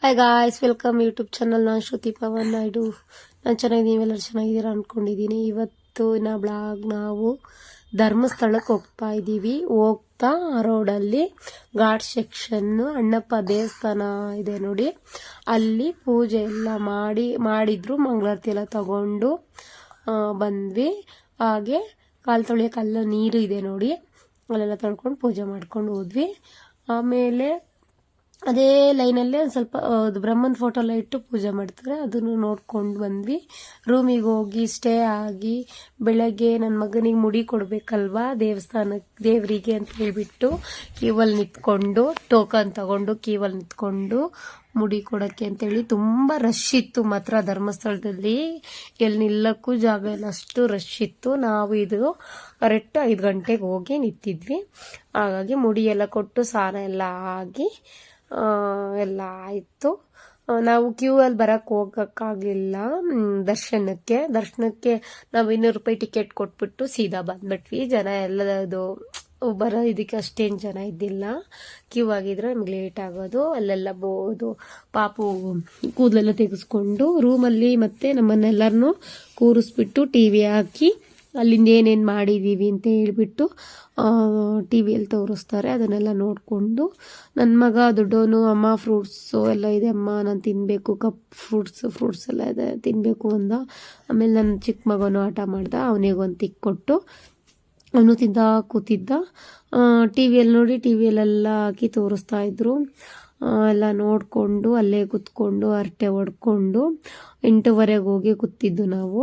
Hi guys, welcome YouTube channel. ನಾನು ಶ್ರುತಿ ಪವನ್ ನಾಯ್ಡು. ನಾನು ಚೆನ್ನಾಗಿದ್ದೀನಿ, ನೀವೆಲ್ಲರೂ ಚೆನ್ನಾಗಿದ್ದೀರಾ ಅಂದ್ಕೊಂಡಿದ್ದೀನಿ. ಇವತ್ತಿನ ಬ್ಲಾಗ್ ನಾವು ಧರ್ಮಸ್ಥಳಕ್ಕೆ ಹೋಗ್ತಾ ಇದ್ದೀವಿ. ಹೋಗ್ತಾ ರೋಡಲ್ಲಿ ಘಾಟ್ ಸೆಕ್ಷನ್ನು ಅಣ್ಣಪ್ಪ ದೇವಸ್ಥಾನ ಇದೆ ನೋಡಿ, ಅಲ್ಲಿ ಪೂಜೆ ಎಲ್ಲ ಮಾಡಿದ್ರು. ಮಂಗಳಾರತಿ ಎಲ್ಲ ತಗೊಂಡು ಬಂದ್ವಿ. ಹಾಗೆ ಕಾಲು ತೊಳೆಯೋಕ್ಕೆಲ್ಲ ನೀರು ಇದೆ ನೋಡಿ, ಅಲ್ಲೆಲ್ಲ ತೊಳ್ಕೊಂಡು ಪೂಜೆ ಮಾಡ್ಕೊಂಡು ಹೋದ್ವಿ. ಆಮೇಲೆ ಅದೇ ಲೈನಲ್ಲೇ ಒಂದು ಸ್ವಲ್ಪ ಬ್ರಹ್ಮನ ಫೋಟೋ ಎಲ್ಲ ಇಟ್ಟು ಪೂಜೆ ಮಾಡ್ತಾರೆ, ಅದನ್ನು ನೋಡ್ಕೊಂಡು ಬಂದ್ವಿ. ರೂಮಿಗೆ ಹೋಗಿ ಸ್ಟೇ ಆಗಿ ಬೆಳಗ್ಗೆ ನನ್ನ ಮಗನಿಗೆ ಮುಡಿ ಕೊಡಬೇಕಲ್ವಾ ದೇವರಿಗೆ ಅಂತ ಹೇಳ್ಬಿಟ್ಟು ಕ್ಯೂವಲ್ಲಿ ನಿಂತ್ಕೊಂಡು ಟೋಕನ್ ತಗೊಂಡು ಕ್ಯೂವಲ್ಲಿ ನಿಂತ್ಕೊಂಡು ಮುಡಿ ಕೊಡೋಕ್ಕೆ ಅಂತೇಳಿ ತುಂಬ ರಶ್ ಇತ್ತು ಮಾತ್ರ ಧರ್ಮಸ್ಥಳದಲ್ಲಿ. ಎಲ್ಲಿ ನಿಲ್ಲಕ್ಕೂ ಜಾಗ ಇಲ್ಲ, ಅಷ್ಟು ರಶ್ ಇತ್ತು. ನಾವು ಇದು ಕರೆಕ್ಟ್ 5 ಗಂಟೆಗೆ ಹೋಗಿ ನಿಂತಿದ್ವಿ. ಹಾಗಾಗಿ ಮುಡಿ ಎಲ್ಲ ಕೊಟ್ಟು ಸ್ನಾನ ಎಲ್ಲ ಆಗಿ ಎಲ್ಲ ಆಯಿತು. ನಾವು ಕ್ಯೂ ಅಲ್ಲಿ ಬರೋಕ್ಕೆ ಹೋಗೋಕ್ಕಾಗಲಿಲ್ಲ. ದರ್ಶನಕ್ಕೆ ನಾವು 200 ರೂಪಾಯಿ ಟಿಕೆಟ್ ಕೊಟ್ಬಿಟ್ಟು ಸೀದಾ ಬಂದ್ಬಿಟ್ವಿ. ಜನ ಎಲ್ಲದು ಬರೋ ಇದಕ್ಕೆ ಅಷ್ಟೇನು ಜನ ಇದ್ದಿಲ್ಲ. ಕ್ಯೂ ಆಗಿದ್ರೆ ನಮ್ಗೆ ಲೇಟ್ ಆಗೋದು. ಅಲ್ಲೆಲ್ಲ ಬೋದು ಪಾಪು ಕೂದಲೆಲ್ಲ ತೆಗೆಸ್ಕೊಂಡು ರೂಮಲ್ಲಿ ಮತ್ತೆ ನಮ್ಮನ್ನೆಲ್ಲರನ್ನೂ ಕೂರಿಸ್ಬಿಟ್ಟು ಟಿ ವಿ ಹಾಕಿ ಅಲ್ಲಿಂದ ಏನೇನು ಮಾಡಿದ್ದೀವಿ ಅಂತ ಹೇಳ್ಬಿಟ್ಟು ಟಿ ವಿಯಲ್ಲಿ ತೋರಿಸ್ತಾರೆ. ಅದನ್ನೆಲ್ಲ ನೋಡಿಕೊಂಡು ನನ್ನ ಮಗ ದೊಡ್ಡವನು, ಅಮ್ಮ ಫ್ರೂಟ್ಸು ಎಲ್ಲ ಇದೆ ಅಮ್ಮ, ನಾನು ತಿನ್ನಬೇಕು, ಕಪ್ ಫ್ರೂಟ್ಸ್ ಎಲ್ಲ ಇದೆ ತಿನ್ನಬೇಕು ಅಂದ. ಆಮೇಲೆ ನನ್ನ ಚಿಕ್ಕ ಮಗನು ಆಟ ಮಾಡ್ದ, ಅವನಿಗೊಂದು ತಿಕ್ಕೊಟ್ಟು ಅವನು ತಿಂದ ಕೂತಿದ್ದ. ಟಿ ವಿಯಲ್ಲಿ ನೋಡಿ ಟಿ ವಿಯಲ್ಲೆಲ್ಲ ಹಾಕಿ ತೋರಿಸ್ತಾ ಇದ್ರು. ಎಲ್ಲ ನೋಡಿಕೊಂಡು ಅಲ್ಲೇ ಕೂತ್ಕೊಂಡು ಹರಟೆ ಹೊಡ್ಕೊಂಡು 8:30 ಹೋಗಿ ಕೂತಿದ್ದು ನಾವು.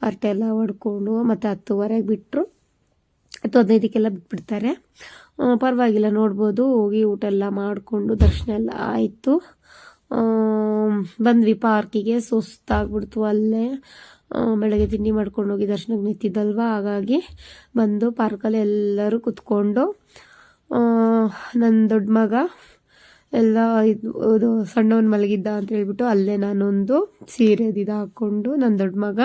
ಹರಟೆ ಎಲ್ಲ ಹೊಡ್ಕೊಂಡು ಮತ್ತು 10:00 ಬಿಟ್ಟರು, 10:15 ಬಿಟ್ಬಿಡ್ತಾರೆ. ಪರವಾಗಿಲ್ಲ, ನೋಡ್ಬೋದು. ಹೋಗಿ ಊಟ ಎಲ್ಲ ಮಾಡಿಕೊಂಡು ದರ್ಶನ ಎಲ್ಲ ಆಯಿತು. ಬಂದ್ವಿ ಪಾರ್ಕಿಗೆ. ಸುಸ್ತಾಗ್ಬಿಡ್ತು ಅಲ್ಲೇ. ಬೆಳಗ್ಗೆ ತಿಂಡಿ ಮಾಡ್ಕೊಂಡು ಹೋಗಿ ದರ್ಶನಕ್ಕೆ ನಿಂತಿದ್ದಲ್ವ, ಹಾಗಾಗಿ ಬಂದು ಪಾರ್ಕಲ್ಲಿ ಎಲ್ಲರೂ ಕುತ್ಕೊಂಡು ನನ್ನ ದೊಡ್ಡ ಮಗ ಎಲ್ಲ ಇದು ಸಣ್ಣವನ್ ಮಲಗಿದ್ದ ಅಂತ ಹೇಳ್ಬಿಟ್ಟು ಅಲ್ಲೇ ನಾನೊಂದು ಸೀರೆದು ಹಾಕ್ಕೊಂಡು ನನ್ನ ದೊಡ್ಡ ಮಗ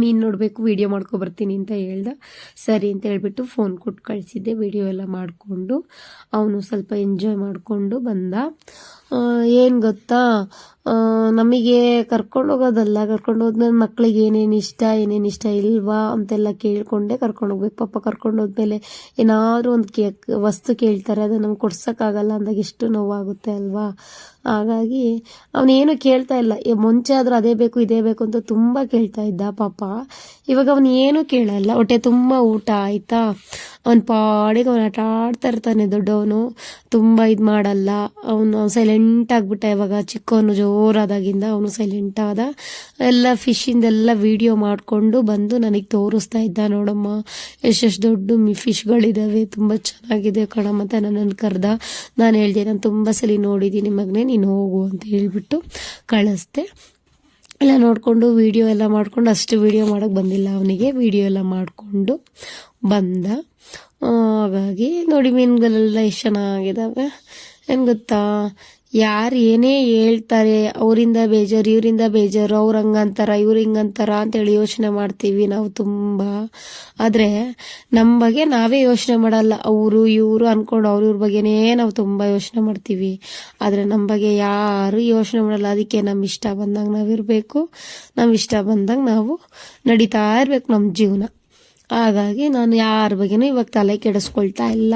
ಮೀನು ನೋಡಬೇಕು, ವಿಡಿಯೋ ಮಾಡ್ಕೊಬರ್ತೀನಿ ಅಂತ ಹೇಳ್ದೆ. ಸರಿ ಅಂತ ಹೇಳ್ಬಿಟ್ಟು ಫೋನ್ ಕೊಟ್ಟು ಕಳಿಸಿದ್ದೆ. ವಿಡಿಯೋ ಎಲ್ಲ ಮಾಡಿಕೊಂಡು ಅವನು ಸ್ವಲ್ಪ ಎಂಜಾಯ್ ಮಾಡಿಕೊಂಡು ಬಂದ. ಏನು ಗೊತ್ತಾ, ನಮಗೆ ಕರ್ಕೊಂಡು ಹೋಗೋದಲ್ಲ, ಕರ್ಕೊಂಡು ಹೋದ್ಮೇಲೆ ಮಕ್ಳಿಗೆ ಏನೇನು ಇಷ್ಟ ಇಲ್ವಾ ಅಂತೆಲ್ಲ ಕೇಳ್ಕೊಂಡೆ ಕರ್ಕೊಂಡು ಹೋಗ್ಬೇಕು. ಪಾಪ ಕರ್ಕೊಂಡು ಹೋದ್ಮೇಲೆ ಏನಾದರೂ ಒಂದು ವಸ್ತು ಕೇಳ್ತಾರೆ, ಅದು ನಮ್ಗೆ ಕೊಡ್ಸೋಕ್ಕಾಗಲ್ಲ ಅಂದಾಗ ಎಷ್ಟು ನೋವಾಗುತ್ತೆ ಅಲ್ವಾ. ಹಾಗಾಗಿ ಅವನೇನು ಕೇಳ್ತಾ ಇಲ್ಲ. ಮುಂಚೆ ಆದರೂ ಅದೇ ಬೇಕು ಇದೇ ಬೇಕು ಅಂತ ತುಂಬ ಕೇಳ್ತಾ ಇದ್ದ ಪಾಪ. ಇವಾಗ ಅವನು ಏನೂ ಕೇಳಲ್ಲ. ಹೊಟ್ಟೆ ತುಂಬ ಊಟ ಆಯ್ತಾ, ಅವನ ಪಾಡಿಗೆ ಅವನು ಆಟ ಆಡ್ತಾ ಇರ್ತಾನೆ. ದೊಡ್ಡವನು ತುಂಬ ಇದು ಮಾಡಲ್ಲ. ಅವನು ಸೈಲೆಂಟ್ ಆಗಿಬಿಟ್ಟ. ಇವಾಗ ಚಿಕ್ಕವನು ಜೋರಾದಾಗಿಂದ ಅವನು ಸೈಲೆಂಟ್ ಆದ. ಎಲ್ಲ ಫಿಶಿಂದೆಲ್ಲ ವಿಡಿಯೋ ಮಾಡಿಕೊಂಡು ಬಂದು ನನಗೆ ತೋರಿಸ್ತಾ ಇದ್ದ. ನೋಡಮ್ಮ ಎಷ್ಟೆಷ್ಟು ದೊಡ್ಡ ಫಿಶ್ಗಳಿದ್ದಾವೆ, ತುಂಬ ಚೆನ್ನಾಗಿದೆ ಕಣಮ್ಮ ಅಂತ ನನ್ನನ್ನು ಕರೆದ. ನಾನು ಹೇಳಿದೆ, ನಾನು ತುಂಬ ಸಲ ನೋಡಿದ್ದೀನಿ ಮಗನೇ, ನೀನು ಹೋಗು ಅಂತ ಹೇಳಿಬಿಟ್ಟು ಕಳಿಸ್ದೆ. ಎಲ್ಲ ನೋಡಿಕೊಂಡು ವಿಡಿಯೋ ಎಲ್ಲ ಮಾಡ್ಕೊಂಡು, ಅಷ್ಟು ವಿಡಿಯೋ ಮಾಡೋಕ್ಕೆ ಬಂದಿಲ್ಲ ಅವನಿಗೆ, ವಿಡಿಯೋ ಎಲ್ಲ ಮಾಡಿಕೊಂಡು ಬಂದ. ಹಾಗಾಗಿ ನೋಡಿ ಮೀನುಗಳೆಲ್ಲ ಎಷ್ಟು ಚೆನ್ನಾಗಿದ್ದಾವೆ. ಏನು ಗೊತ್ತಾ, ಯಾರು ಏನೇ ಹೇಳ್ತಾರೆ, ಅವರಿಂದ ಬೇಜಾರು ಇವರಿಂದ ಬೇಜಾರು, ಅವ್ರು ಹಂಗಂತಾರ ಇವ್ರು ಹಿಂಗಂತಾರ ಅಂತೇಳಿ ಯೋಚನೆ ಮಾಡ್ತೀವಿ ನಾವು ತುಂಬ. ಆದರೆ ನಮ್ಮ ಬಗ್ಗೆ ನಾವೇ ಯೋಚನೆ ಮಾಡಲ್ಲ, ಅವರು ಇವರು ಅಂದ್ಕೊಂಡು ಅವ್ರ ಬಗ್ಗೆನೇ ನಾವು ತುಂಬ ಯೋಚನೆ ಮಾಡ್ತೀವಿ. ಆದರೆ ನಮ್ಮ ಬಗ್ಗೆ ಯಾರು ಯೋಚನೆ ಮಾಡಲ್ಲ. ಅದಕ್ಕೆ ನಮ್ಮ ಇಷ್ಟ ಬಂದಂಗೆ ನಾವಿರಬೇಕು, ನಮ್ಮ ಇಷ್ಟ ಬಂದಂಗೆ ನಾವು ನಡೀತಾ ಇರಬೇಕು ನಮ್ಮ ಜೀವನ. ಹಾಗಾಗಿ ನಾನು ಯಾರ ಬಗ್ಗೆನೂ ಇವಾಗ ತಲೆ ಕೆಡಿಸ್ಕೊಳ್ತಾ ಇಲ್ಲ.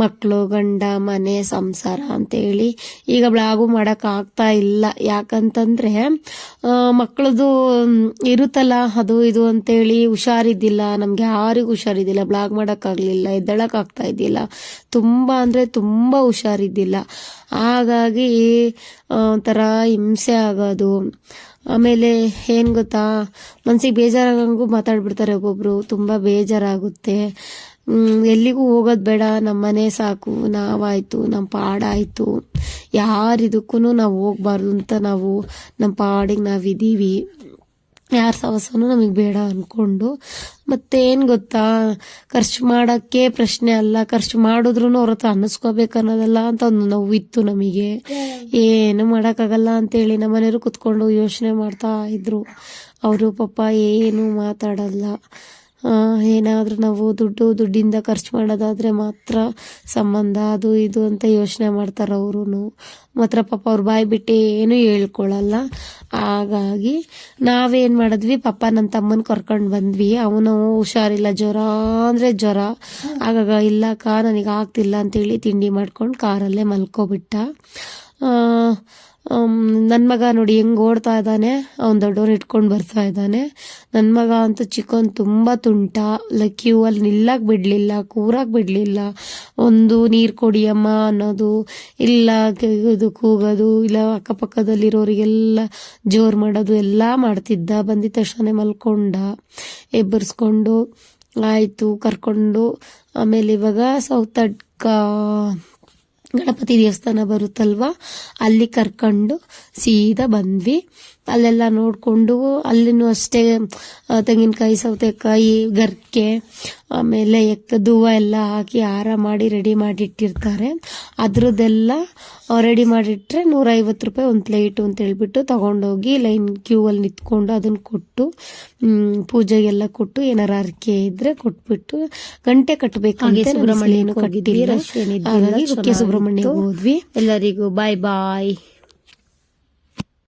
ಮಕ್ಕಳು, ಗಂಡ, ಮನೆ, ಸಂಸಾರ ಅಂತೇಳಿ ಈಗ ಬ್ಲಾಗು ಮಾಡೋಕ್ಕಾಗ್ತಾ ಇಲ್ಲ. ಯಾಕಂತಂದರೆ ಮಕ್ಕಳದು ಇರುತ್ತಲ್ಲ, ಅದು ಇದು ಅಂತೇಳಿ ಹುಷಾರಿದ್ದಿಲ್ಲ. ನಮ್ಗೆ ಯಾರಿಗೂ ಹುಷಾರಿದ್ದಿಲ್ಲ, ಬ್ಲಾಗ್ ಮಾಡೋಕ್ಕಾಗಲಿಲ್ಲ, ಎದ್ದೇಳೋಕ್ಕಾಗ್ತಾ ಇದ್ದಿಲ್ಲ. ತುಂಬ ಅಂದರೆ ತುಂಬ ಹುಷಾರಿದ್ದಿಲ್ಲ. ಹಾಗಾಗಿ ಒಂಥರ ಹಿಂಸೆ ಆಗೋದು. ಆಮೇಲೆ ಏನು ಗೊತ್ತಾ, ಮನಸ್ಸಿಗೆ ಬೇಜಾರಾಗಂಗೂ ಮಾತಾಡ್ಬಿಡ್ತಾರೆ ಒಬ್ಬೊಬ್ರು. ತುಂಬ ಬೇಜಾರಾಗುತ್ತೆ. ಎಲ್ಲಿಗೂ ಹೋಗೋದು ಬೇಡ, ನಮ್ಮ ಮನೆ ಸಾಕು, ನಾವಾಯಿತು, ನಮ್ಮ ಪಾಡಾಯಿತು, ಯಾರಿದಕ್ಕೂ ನಾವು ಹೋಗ್ಬಾರ್ದು ಅಂತ ನಾವು ನಮ್ಮ ಪಾಡಿಗೆ ನಾವಿದ್ದೀವಿ. ಯಾರ ಸವಸನೂ ನಮಗೆ ಬೇಡ ಅಂದ್ಕೊಂಡು. ಮತ್ತೇನು ಗೊತ್ತಾ, ಖರ್ಚು ಮಾಡೋಕ್ಕೆ ಪ್ರಶ್ನೆ ಅಲ್ಲ, ಖರ್ಚು ಮಾಡಿದ್ರು ಅವ್ರ ಹತ್ರ ಅನ್ನಿಸ್ಕೋಬೇಕನ್ನೋದಲ್ಲ ಅಂತ ಒಂದು ನೋವಿತ್ತು ನಮಗೆ. ಏನು ಮಾಡೋಕ್ಕಾಗಲ್ಲ ಅಂತೇಳಿ ನಮ್ಮ ಮನೆಯವರು ಕುತ್ಕೊಂಡು ಯೋಚನೆ ಮಾಡ್ತಾ ಇದ್ರು. ಅವರು ಪಾಪ ಏನು ಮಾತಾಡಲ್ಲ. ಏನಾದರೂ ನಾವು ದುಡ್ಡಿಂದ ಖರ್ಚು ಮಾಡೋದಾದರೆ ಮಾತ್ರ ಸಂಬಂಧ ಅದು ಇದು ಅಂತ ಯೋಚನೆ ಮಾಡ್ತಾರೆ ಅವರು. ಮಾತ್ರ ಪಾಪ ಅವ್ರ ಬಾಯಿ ಬಿಟ್ಟು ಏನೂ ಹೇಳ್ಕೊಳ್ಳಲ್ಲ. ಹಾಗಾಗಿ ನಾವೇನು ಮಾಡಿದ್ವಿ, ಪಾಪ ನನ್ನ ತಮ್ಮನ ಕರ್ಕೊಂಡು ಬಂದ್ವಿ. ಅವನು ಹುಷಾರಿಲ್ಲ, ಜ್ವರ ಅಂದರೆ ಜ್ವರ. ಆಗಾಗ ಇಲ್ಲಕ್ಕ ನನಗೆ ಆಗ್ತಿಲ್ಲ ಅಂತೇಳಿ ತಿಂಡಿ ಮಾಡ್ಕೊಂಡು ಕಾರಲ್ಲೇ ಮಲ್ಕೊಬಿಟ್ಟ. ನನ್ನ ಮಗ ನೋಡಿ ಹೆಂಗೆ ಓಡ್ತಾ ಇದ್ದಾನೆ, ಅವ್ನು ದೊಡ್ಡವನು ಇಟ್ಕೊಂಡು ಬರ್ತಾ ಇದ್ದಾನೆ. ನನ್ನ ಮಗ ಅಂತೂ ಚಿಕನ್ ತುಂಬ ತುಂಟ. ಕ್ಯೂ ಅಲ್ಲಿ ನಿಲ್ಲಕ್ಕೆ ಬಿಡಲಿಲ್ಲ, ಕೂರಕ್ಕೆ ಬಿಡಲಿಲ್ಲ. ಒಂದು ನೀರು ಕೊಡಿಯಮ್ಮ ಅನ್ನೋದು ಇಲ್ಲ, ಇದು ಕೂಗೋದು ಇಲ್ಲ, ಅಕ್ಕಪಕ್ಕದಲ್ಲಿರೋರಿಗೆಲ್ಲ ಜೋರು ಮಾಡೋದು ಎಲ್ಲ ಮಾಡ್ತಿದ್ದ. ಬಂದಿದ್ದ ತಕ್ಷಣ ಮಲ್ಕೊಂಡ, ಎಬ್ಬರಿಸ್ಕೊಂಡು ಆಯಿತು ಕರ್ಕೊಂಡು. ಆಮೇಲೆ ಇವಾಗ ಸೌತಡ್ಕ ಗಣಪತಿ ದೇವಸ್ಥಾನ ಬರುತ್ತಲ್ವ, ಅಲ್ಲಿ ಕರ್ಕೊಂಡು ಸೀದಾ ಬಂದ್ವಿ. ಅಲ್ಲೆಲ್ಲ ನೋಡಿಕೊಂಡು ಅಲ್ಲಿನೂ ಅಷ್ಟೇ ತೆಂಗಿನಕಾಯಿ, ಸೌತೆಕಾಯಿ, ಗರ್ಕೆ, ಆಮೇಲೆ ಧೂವ ಎಲ್ಲ ಹಾಕಿ ಹಾರ ಮಾಡಿ ರೆಡಿ ಮಾಡಿಟ್ಟಿರ್ತಾರೆ. ಅದ್ರದ್ದೆಲ್ಲ ರೆಡಿ ಮಾಡಿಟ್ರೆ 150 ರೂಪಾಯಿ ಒಂದು ಪ್ಲೇಟು ಅಂತ ಹೇಳ್ಬಿಟ್ಟು ತಗೊಂಡೋಗಿ ಕ್ಯೂ ಅಲ್ಲಿ ನಿಂತ್ಕೊಂಡು ಅದನ್ನು ಕೊಟ್ಟು ಪೂಜೆಗೆಲ್ಲ ಕೊಟ್ಟು ಏನಾರ ಅರ್ಕೆ ಇದ್ರೆ ಕೊಟ್ಬಿಟ್ಟು ಗಂಟೆ ಕಟ್ಟಬೇಕಂತೆ. ಸುಬ್ರಹ್ಮಣ್ಯನು ಕಟ್ಟಿದ್ವಿ, ಹಾಗಾಗಿ ಕುಕ್ಕೆ ಸುಬ್ರಹ್ಮಣ್ಯ ಹೋದ್ವಿ. ಎಲ್ಲರಿಗೂ ಬಾಯ್ ಬಾಯ್.